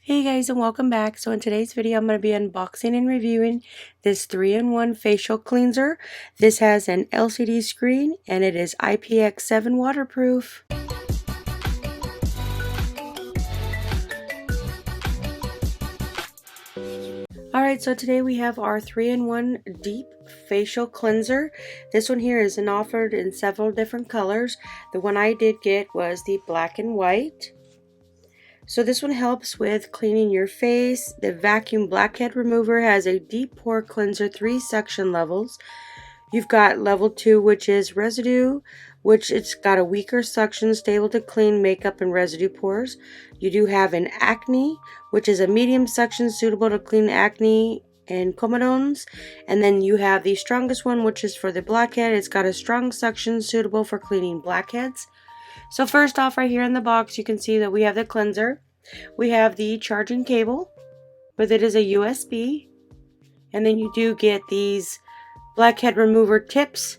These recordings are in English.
Hey guys, and welcome back. So in today's video I'm going to be unboxing and reviewing this 3-in-1 facial cleanser. This has an LCD screen and it is IPX7 waterproof. Alright, so today we have our 3-in-1 deep facial cleanser. This one here is offered in several different colors. The one I did get was the black and white. So this one helps with cleaning your face. The vacuum blackhead remover has a deep pore cleanser, 3 suction levels. You've got level 2, which is residue, which it's got a weaker suction, stable to clean makeup and residue pores. You do have an acne, which is a medium suction, suitable to clean acne and comedones. And then you have the strongest one, which is for the blackhead. It's got a strong suction, suitable for cleaning blackheads. So first off, right here in the box, you can see that we have the cleanser. We have the charging cable, but it is a USB. And then you do get these blackhead remover tips.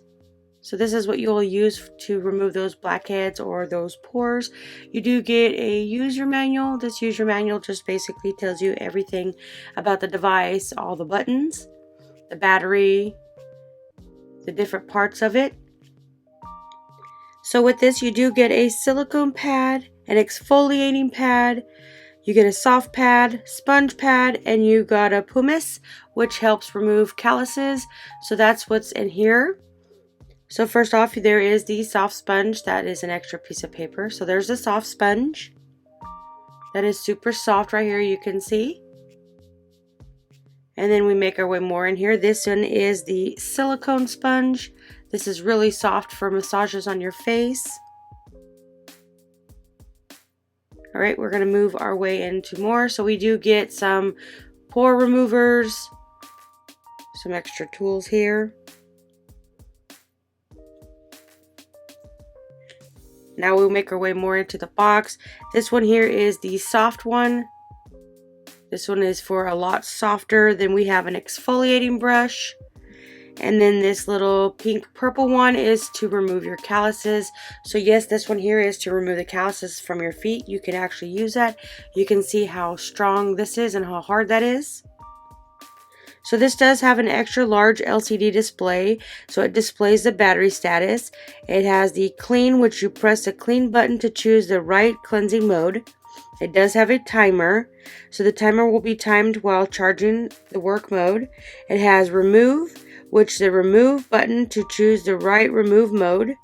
So this is what you'll use to remove those blackheads or those pores. You do get a user manual. This user manual just basically tells you everything about the device, all the buttons, the battery, the different parts of it. So with this, you do get a silicone pad, an exfoliating pad, you get a soft pad, sponge pad, and you got a pumice, which helps remove calluses. So that's what's in here. So first off, there is the soft sponge. That is an extra piece of paper. So there's the soft sponge. That is super soft right here, you can see. And then we make our way more in here. This one is the silicone sponge. This is really soft for massages on your face. All right, we're going to move our way into more. So we do get some pore removers, some extra tools here. Now we'll make our way more into the box. This one here is the soft one. This one is for a lot softer. Then we have an exfoliating brush. And then this little pink purple one is to remove your calluses. So yes, this one here is to remove the calluses from your feet. You can actually use that. You can see how strong this is and how hard that is. So this does have an extra large LCD display. So it displays the battery status. It has the clean, which you press the clean button to choose the right cleansing mode. It does have a timer. So the timer will be timed while charging the work mode. It has remove, which the remove button to choose the right remove mode.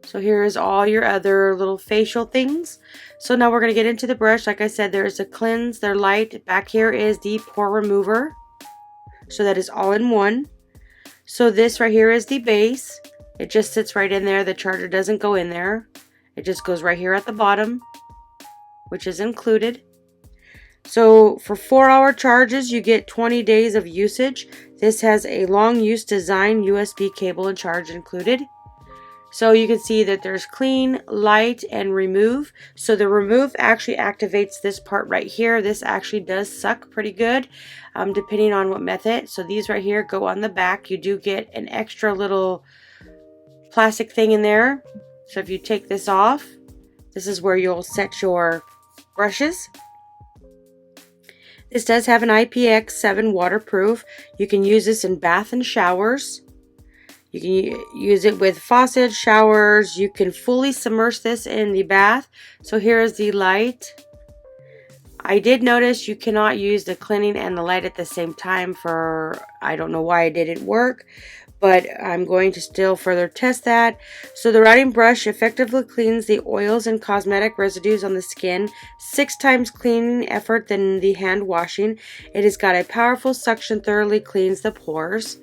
So here is all your other little facial things. So now we're going to get into the brush. Like I said, there's a cleanse, their light. Back here is the pore remover. So that is all in one. So this right here is the base. It just sits right in there. The charger doesn't go in there. It just goes right here at the bottom, which is included. So for 4-hour charges, you get 20 days of usage. This has a long use design, USB cable and charge included. So you can see that there's clean, light, and remove. So the remove actually activates this part right here. This actually does suck pretty good, depending on what method. So these right here go on the back. You do get an extra little plastic thing in there. So if you take this off, this is where you'll set your brushes. This does have an IPX7 waterproof. You can use this in bath and showers. You can use it with faucets, showers. You can fully submerge this in the bath. So here is the light. I did notice you cannot use the cleaning and the light at the same time for, I don't know why it didn't work, but I'm going to still further test that. So the routing brush effectively cleans the oils and cosmetic residues on the skin, 6 times cleaning effort than the hand washing. It has got a powerful suction, thoroughly cleans the pores.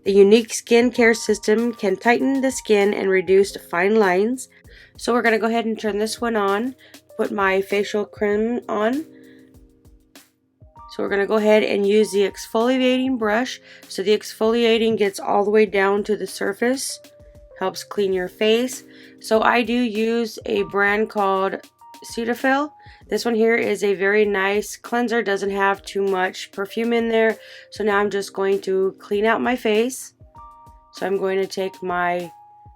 The unique skin care system can tighten the skin and reduce fine lines. So we're going to go ahead and turn this one on, put my facial cream on. So we're going to go ahead and use the exfoliating brush. So the exfoliating gets all the way down to the surface, helps clean your face. So I do use a brand called Cetaphil. This one here is a very nice cleanser, doesn't have too much perfume in there. So now I'm just going to clean out my face. So I'm going to take my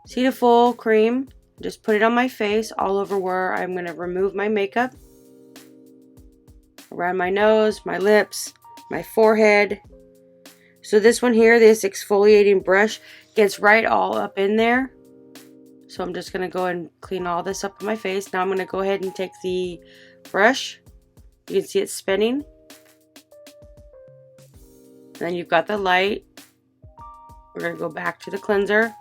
Cetaphil cream, just put it on my face all over where I'm going to remove my makeup. around my nose, my lips, my forehead. So this one here, this exfoliating brush, gets right all up in there. So I'm just going to go and clean all this up on my face. Now I'm going to go ahead and take the brush. You can see it spinning. Then you've got the light. We're going to go back to the cleanser.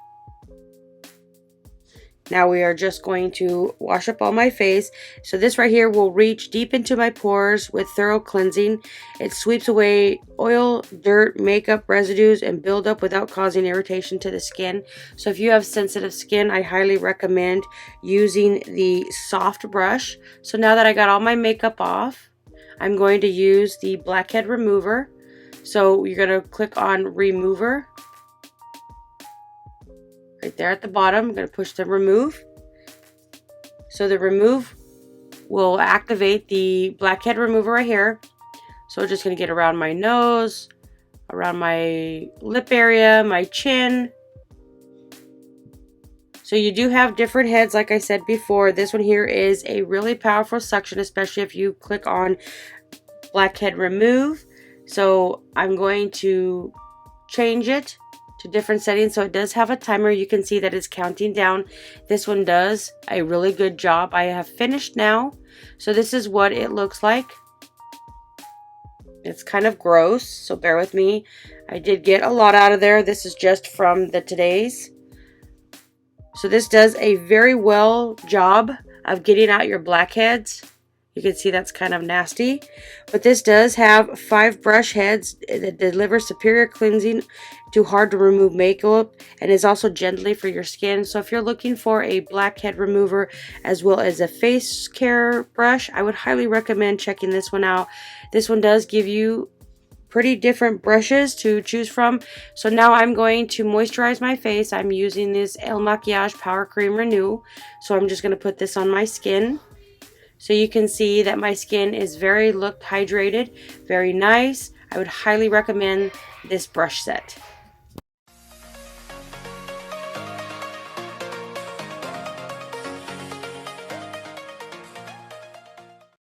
Now we are just going to wash up all my face. So this right here will reach deep into my pores with thorough cleansing. It sweeps away oil, dirt, makeup, residues, and buildup without causing irritation to the skin. So if you have sensitive skin, I highly recommend using the soft brush. So now that I got all my makeup off, I'm going to use the blackhead remover. So you're going to click on remover. Right there at the bottom, I'm going to push the remove. So the remove will activate the blackhead remover right here. So I'm just going to get around my nose, around my lip area, my chin. So you do have different heads, like I said before. This one here is a really powerful suction, especially if you click on blackhead remove. So I'm going to change it to different settings. So it does have a timer. You can see that it's counting down. This one does a really good job. I have finished now. So this is what it looks like. It's kind of gross, so bear with me. I did get a lot out of there. This is just from the today's. So this does a very well job of getting out your blackheads. You can see that's kind of nasty, but this does have 5 brush heads that deliver superior cleansing to hard to remove makeup, and is also gently for your skin. So if you're looking for a blackhead remover as well as a face care brush, I would highly recommend checking this one out. This one does give you pretty different brushes to choose from. So now I'm going to moisturize my face. I'm using this El Maquillage Power Cream Renew. So I'm just going to put this on my skin. So you can see that my skin is very hydrated, very nice. I would highly recommend this brush set.